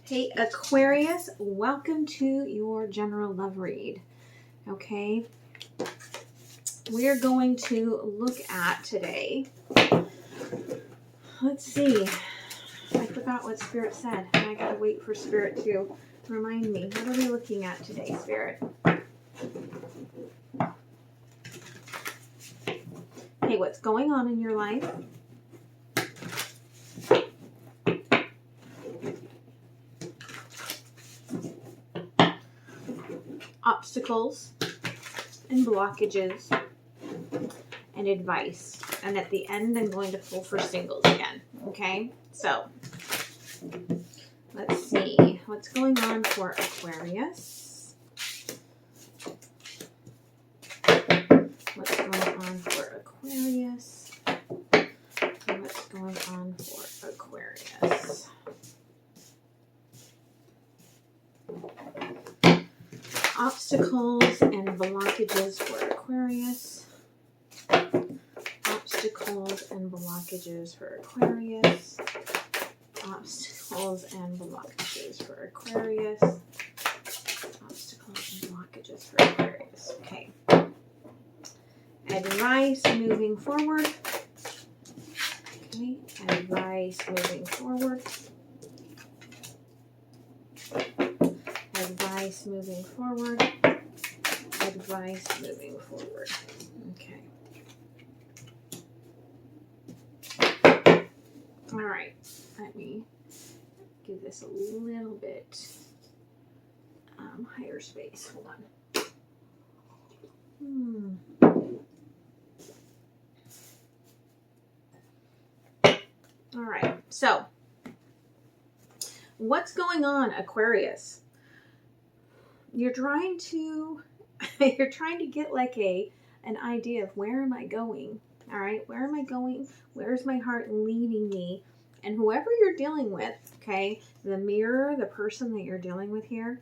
Hey Aquarius, welcome to your general love read. Okay, we're going to look at today. Let's see. I forgot what Spirit said, and I gotta wait for Spirit to remind me. What are we looking at today, Spirit? Okay, what's going on in your life? Obstacles and blockages and advice. And at the end, I'm going to pull for singles again. Okay, so let's see what's going on for Aquarius. What's going on for Aquarius? And what's going on for Aquarius? Obstacles and blockages for Aquarius. Obstacles and blockages for Aquarius. Obstacles and blockages for Aquarius. Obstacles and blockages for Aquarius. Okay. Advice moving forward. Okay. Advice moving forward. Advice moving forward. Advice moving forward. Okay. All right. Let me give this a little bit higher space. Hold on. All right. So, what's going on, Aquarius? You're trying to get like an idea of where am I going? All right, where am I going? Where's my heart leading me? And whoever you're dealing with, okay, the mirror, the person that you're dealing with here,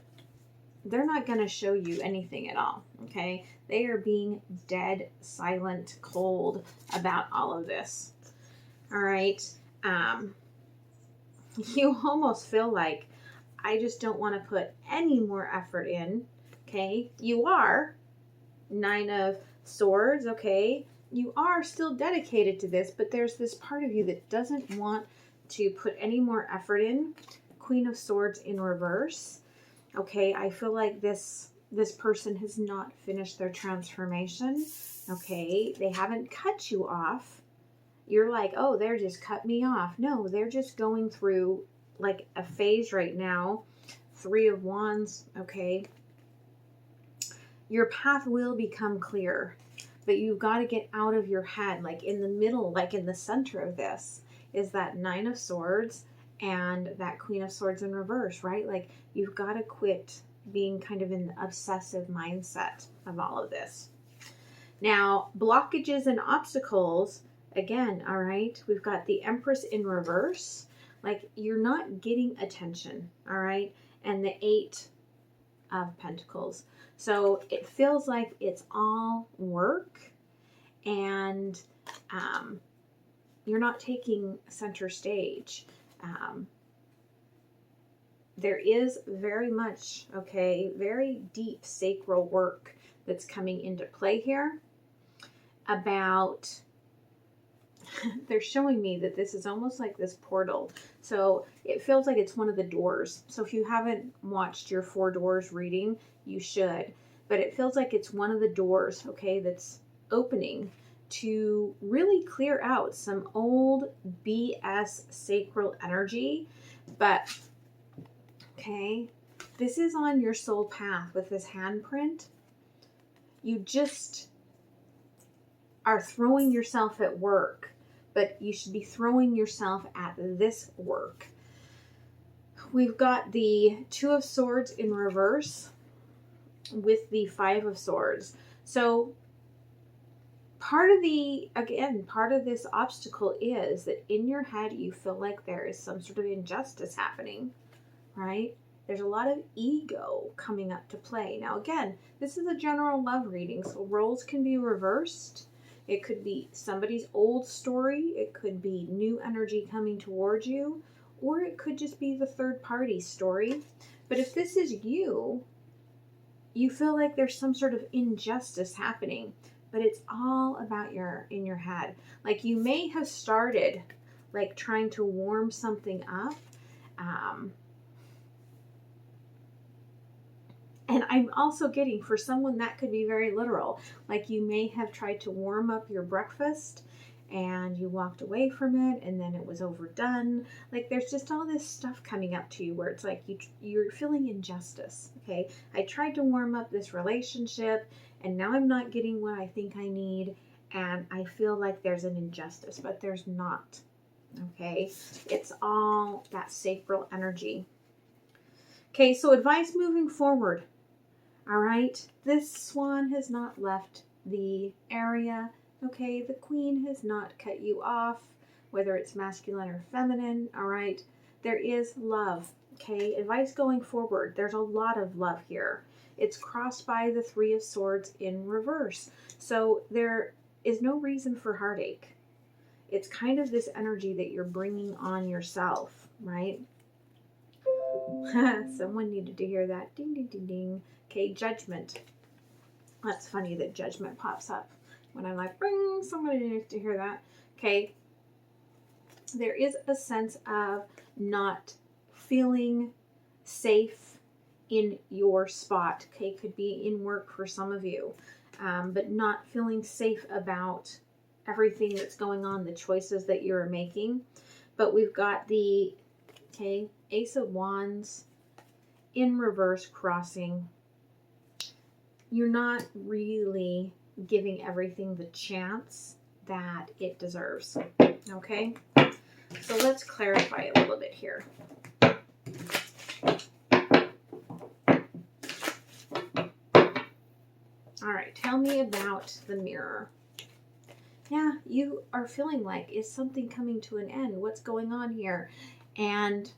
they're not going to show you anything at all, okay? They are being dead, silent, cold about all of this. All right. You almost feel like I just don't want to put any more effort in, okay? You are 9 of Swords, okay? You are still dedicated to this, but there's this part of you that doesn't want to put any more effort in. Queen of Swords in reverse, okay? I feel like this person has not finished their transformation, okay? They haven't cut you off. You're like, oh, they're just cut me off. No, they're just going through like a phase right now. 3 of Wands, okay? Your path will become clear, but you've got to get out of your head. Like in the middle, like in the center of this is that 9 of Swords and that Queen of Swords in reverse, right? Like you've got to quit being kind of in the obsessive mindset of all of this. Now, blockages and obstacles, again, all right? We've got the Empress in reverse. Like you're not getting attention, all right? And the 8 of Pentacles. So it feels like it's all work and you're not taking center stage. There is very much, okay, very deep sacral work that's coming into play here about, they're showing me that this is almost like this portal. So it feels like it's one of the doors. So if you haven't watched your 4 doors reading, you should. But it feels like it's one of the doors, okay, that's opening to really clear out some old BS sacral energy. But, okay, this is on your soul path with this handprint. You just are throwing yourself at work. But you should be throwing yourself at this work. We've got the 2 of Swords in reverse with the 5 of Swords. So part of this obstacle is that in your head you feel like there is some sort of injustice happening, right? There's a lot of ego coming up to play. Now again, this is a general love reading, so roles can be reversed. It could be somebody's old story. It could be new energy coming towards you, or it could just be the third party story. But if this is you, you feel like there's some sort of injustice happening, but it's all about in your head. Like you may have started like trying to warm something up. And I'm also getting, for someone that could be very literal, like you may have tried to warm up your breakfast and you walked away from it and then it was overdone. Like there's just all this stuff coming up to you where it's like you're feeling injustice. Okay, I tried to warm up this relationship and now I'm not getting what I think I need, and I feel like there's an injustice, but there's not. Okay, it's all that sacral energy. Okay, so advice moving forward. All right, this swan has not left the area. Okay, the queen has not cut you off, whether it's masculine or feminine. All right, there is love. Okay, advice going forward. There's a lot of love here. It's crossed by the Three of Swords in reverse. So there is no reason for heartache. It's kind of this energy that you're bringing on yourself, right? Someone needed to hear that. Ding, ding, ding, ding. Okay, judgment. That's funny that judgment pops up when I'm like, bring, somebody needs to hear that. Okay. There is a sense of not feeling safe in your spot. Okay, could be in work for some of you, but not feeling safe about everything that's going on, the choices that you're making. But we've got the, okay, Ace of Wands in reverse crossing. You're not really giving everything the chance that it deserves. Okay, so let's clarify a little bit here. All right, tell me about the Mirror. Yeah, you are feeling like, is something coming to an end? What's going on here? And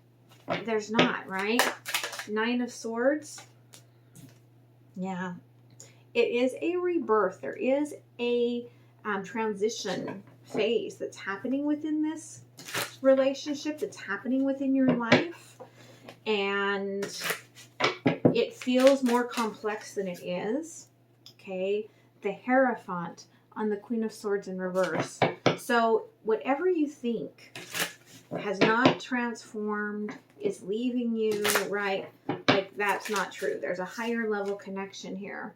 there's not, right? Nine of Swords. Yeah. It is a rebirth. There is a transition phase that's happening within this relationship, that's happening within your life. And it feels more complex than it is. Okay. The Hierophant on the Queen of Swords in reverse. So whatever you think has not transformed, is leaving you, right? Like that's not true. There's a higher level connection here.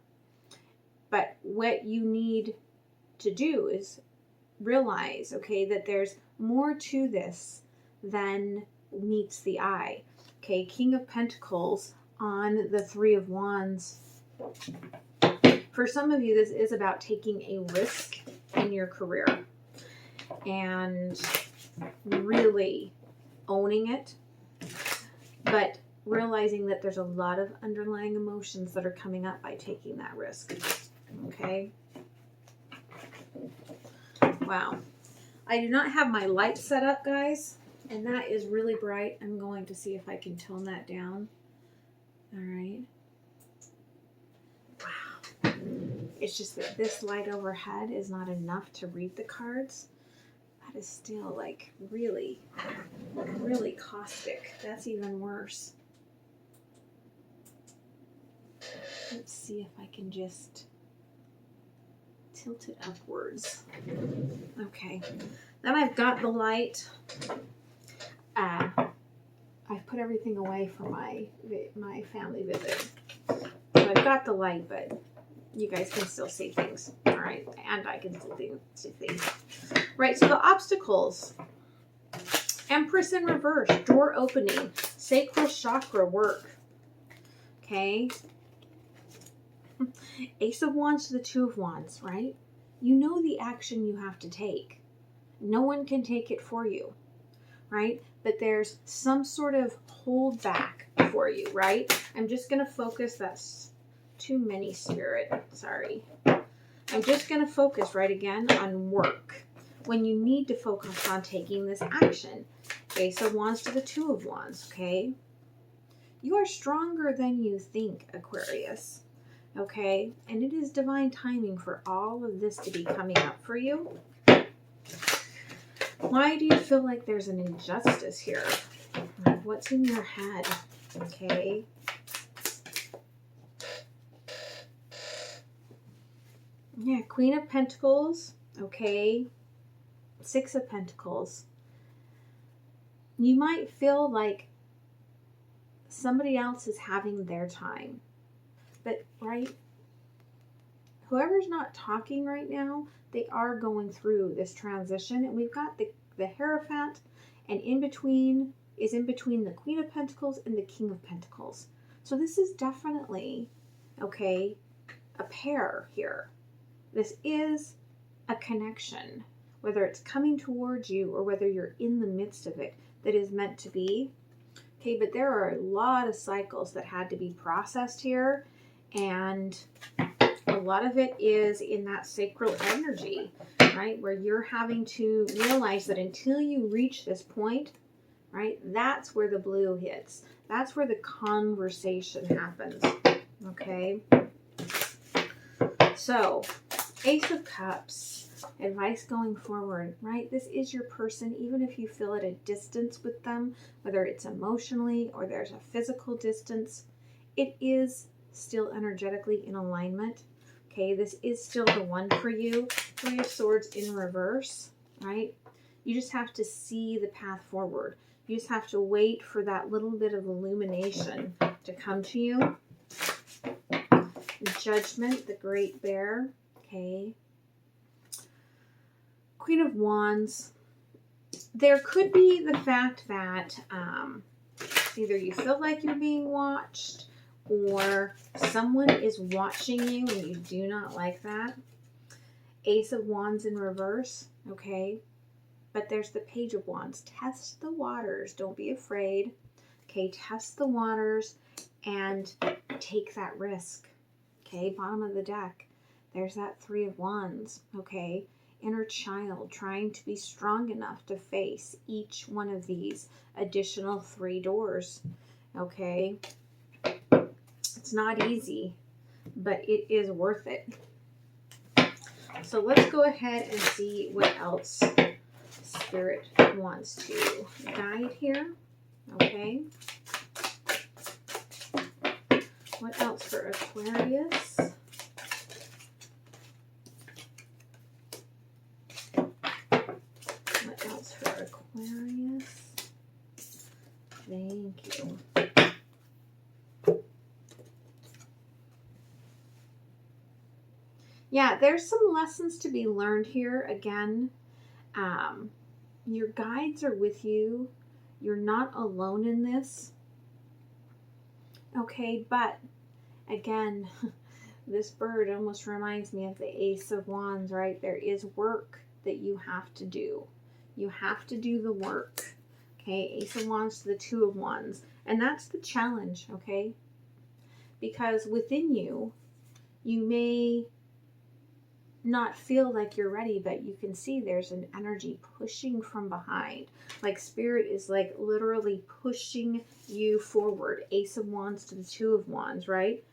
But what you need to do is realize, okay, that there's more to this than meets the eye. Okay, King of Pentacles on the Three of Wands. For some of you, this is about taking a risk in your career and really owning it, but realizing that there's a lot of underlying emotions that are coming up by taking that risk. Okay. Wow. I do not have my light set up, guys, and that is really bright. I'm going to see if I can tone that down. All right. Wow. It's just that this light overhead is not enough to read the cards. That is still like really, really caustic. That's even worse. Let's see if I can just tilt it upwards. Okay. Then I've got the light. I've put everything away for my family visit. So I've got the light, but you guys can still see things. All right. And I can still see things. Right. So the obstacles. Empress in reverse. Door opening. Sacral chakra work. Okay. Ace of Wands to the Two of Wands, right? You know the action you have to take. No one can take it for you, right? But there's some sort of hold back for you, right? I'm just going to focus. That's too many, Spirit. Sorry. I'm just going to focus, right, again, on work. When you need to focus on taking this action. Ace of Wands to the Two of Wands, okay? You are stronger than you think, Aquarius. Okay, and it is divine timing for all of this to be coming up for you. Why do you feel like there's an injustice here? What's in your head? Okay. Yeah, Queen of Pentacles. Okay. Six of Pentacles. You might feel like somebody else is having their time. But, right? Whoever's not talking right now, they are going through this transition. And we've got the Hierophant, and in between the Queen of Pentacles and the King of Pentacles. So this is definitely, okay, a pair here. This is a connection, whether it's coming towards you or whether you're in the midst of it, that is meant to be. Okay, but there are a lot of cycles that had to be processed here, and a lot of it is in that sacral energy, right? Where you're having to realize that until you reach this point, right, that's where the blue hits. That's where the conversation happens, okay? So, Ace of Cups, advice going forward, right? This is your person, even if you feel at a distance with them, whether it's emotionally or there's a physical distance, it is still energetically in alignment. Okay, this is still the one for you. Three of Swords in reverse, right? You just have to see the path forward. You just have to wait for that little bit of illumination to come to you. Judgment, the Great Bear, okay. Queen of Wands. There could be the fact that either you feel like you're being watched, or someone is watching you and you do not like that. Ace of Wands in reverse, okay? But there's the Page of Wands. Test the waters. Don't be afraid. Okay, test the waters and take that risk. Okay, bottom of the deck. There's that Three of Wands, okay? Inner child trying to be strong enough to face each one of these additional 3 doors, okay? It's not easy, but it is worth it. So let's go ahead and see what else Spirit wants to guide here, okay? What else for Aquarius? What else for Aquarius? Thank you. Yeah, there's some lessons to be learned here. Again, your guides are with you. You're not alone in this. Okay, but again, this bird almost reminds me of the Ace of Wands, right? There is work that you have to do. You have to do the work. Okay, Ace of Wands to the Two of Wands. And that's the challenge, okay? Because within you, you may not feel like you're ready, but you can see there's an energy pushing from behind. Like Spirit is like literally pushing you forward. Ace of Wands to the Two of Wands, right?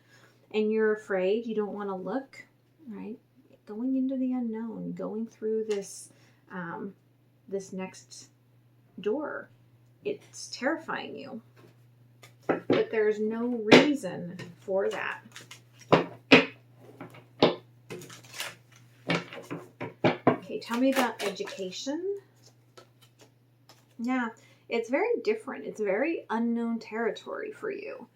And you're afraid, you don't want to look, right? Going into the unknown, going through this this next door. It's terrifying you. But there's no reason for that. Okay, tell me about education. Yeah, it's very different. It's very unknown territory for you.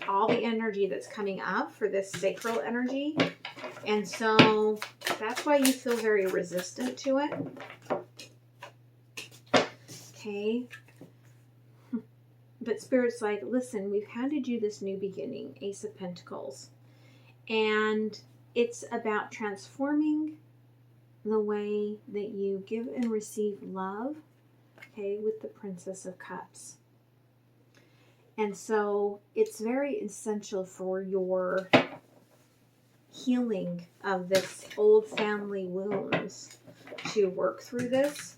All the energy that's coming up for this sacral energy. And so that's why you feel very resistant to it. Okay. But Spirit's like, listen, we've handed you this new beginning, Ace of Pentacles. And it's about transforming the way that you give and receive love, okay, with the Princess of Cups. And so it's very essential for your healing of this old family wounds to work through this.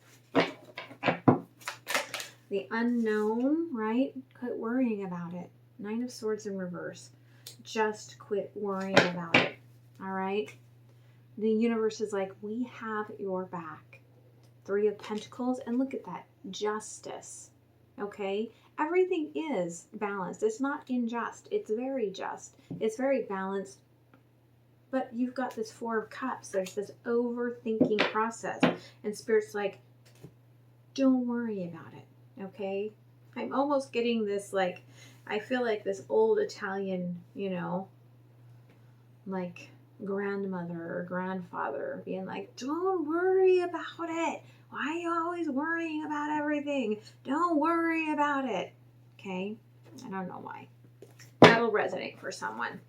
The unknown, right? Quit worrying about it. Nine of Swords in reverse. Just quit worrying about it. All right? The universe is like, we have your back. Three of Pentacles. And look at that. Justice. Okay? Everything is balanced. It's not unjust. It's very just. It's very balanced. But you've got this Four of Cups. There's this overthinking process. And Spirit's like, don't worry about it. Okay? I'm almost getting this, like, I feel like this old Italian, you know, like grandmother or grandfather being like, don't worry about it. Why are you always worrying about everything? Don't worry about it. Okay? I don't know why. That'll resonate for someone.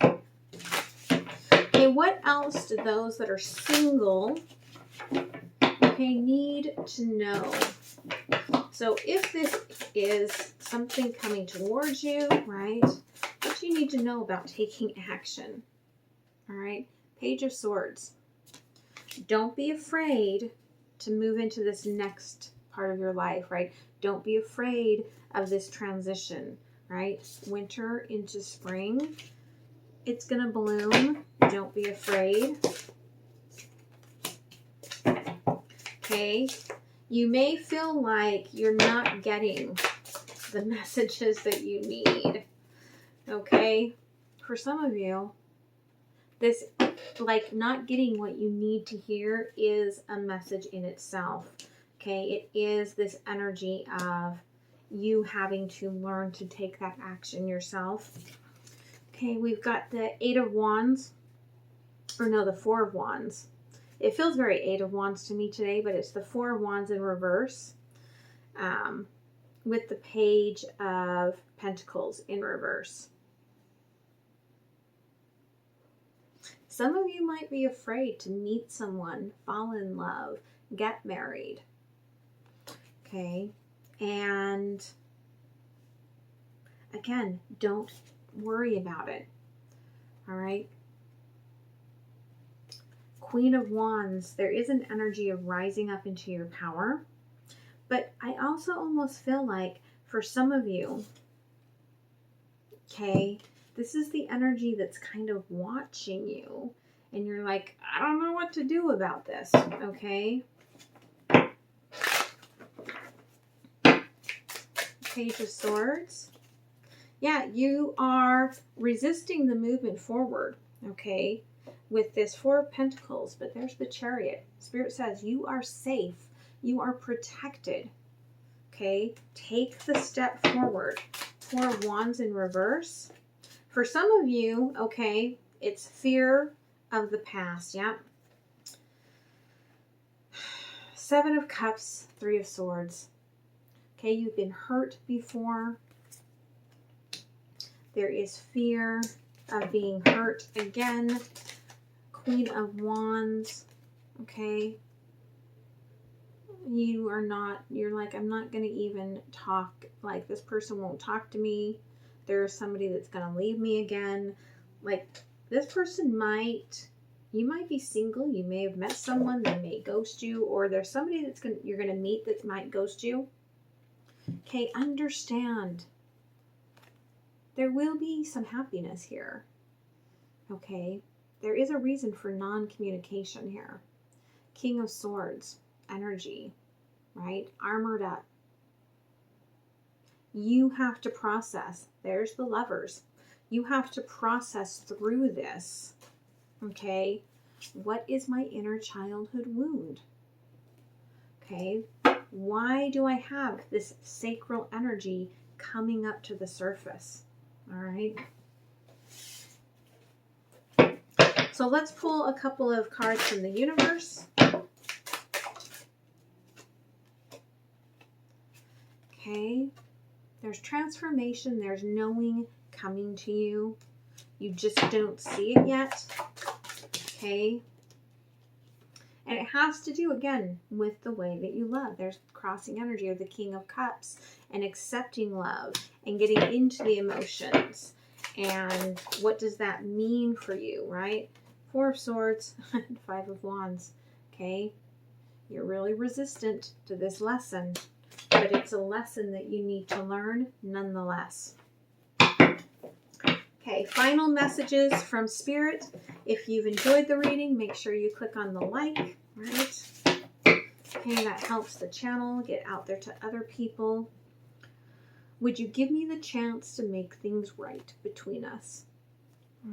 Okay, what else do those that are single, okay, need to know? So if this is something coming towards you, right, what do you need to know about taking action? All right, Page of Swords. Don't be afraid to move into this next part of your life, right? Don't be afraid of this transition, right? Winter into spring. It's going to bloom. Don't be afraid. Okay. You may feel like you're not getting the messages that you need. Okay. For some of you, this, like, not getting what you need to hear is a message in itself. Okay. It is this energy of you having to learn to take that action yourself. Okay. We've got the Eight of Wands. Or no, the Four of Wands. It feels very Eight of Wands to me today, but it's the Four of Wands in reverse, with the Page of Pentacles in reverse. Some of you might be afraid to meet someone, fall in love, get married. Okay. And again, don't worry about it. All right. Queen of Wands, there is an energy of rising up into your power. But I also almost feel like for some of you, okay, this is the energy that's kind of watching you. And you're like, I don't know what to do about this, okay? Page of Swords. Yeah, you are resisting the movement forward, okay? With this Four of Pentacles, but there's the Chariot. Spirit says you are safe. You are protected. Okay? Take the step forward. Four of Wands in reverse. For some of you, okay, it's fear of the past. Yeah. Seven of Cups, Three of Swords. Okay, you've been hurt before. There is fear of being hurt again. Queen of Wands, okay? You are not, you're like, I'm not going to even talk, like this person won't talk to me. There's somebody that's going to leave me again. Like this person might, you might be single. You may have met someone that may ghost you, or there's somebody that's you're going to meet that might ghost you. Okay, understand. There will be some happiness here. Okay. There is a reason for non-communication here. King of Swords, energy, right? Armored up. You have to process. There's the Lovers. You have to process through this. Okay? What is my inner childhood wound? Okay? Why do I have this sacral energy coming up to the surface? All right? So let's pull a couple of cards from the universe. Okay. There's transformation. There's knowing coming to you. You just don't see it yet. Okay. And it has to do, again, with the way that you love. There's crossing energy of the King of Cups and accepting love and getting into the emotions. And what does that mean for you, right? Four of Swords, Five of Wands, okay? You're really resistant to this lesson, but it's a lesson that you need to learn nonetheless. Okay, final messages from Spirit. If you've enjoyed the reading, make sure you click on the like, right? Okay, that helps the channel get out there to other people. Would you give me the chance to make things right between us?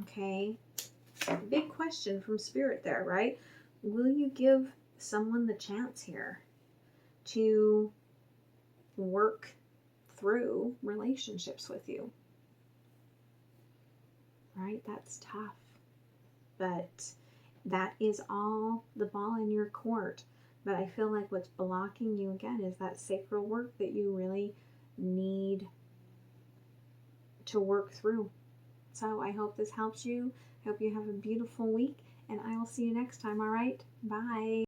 Okay. Big question from Spirit there, right? Will you give someone the chance here to work through relationships with you? Right? That's tough. But that is all the ball in your court. But I feel like what's blocking you again is that sacral work that you really need to work through. So I hope this helps you. I hope you have a beautiful week, and I will see you next time, all right? Bye.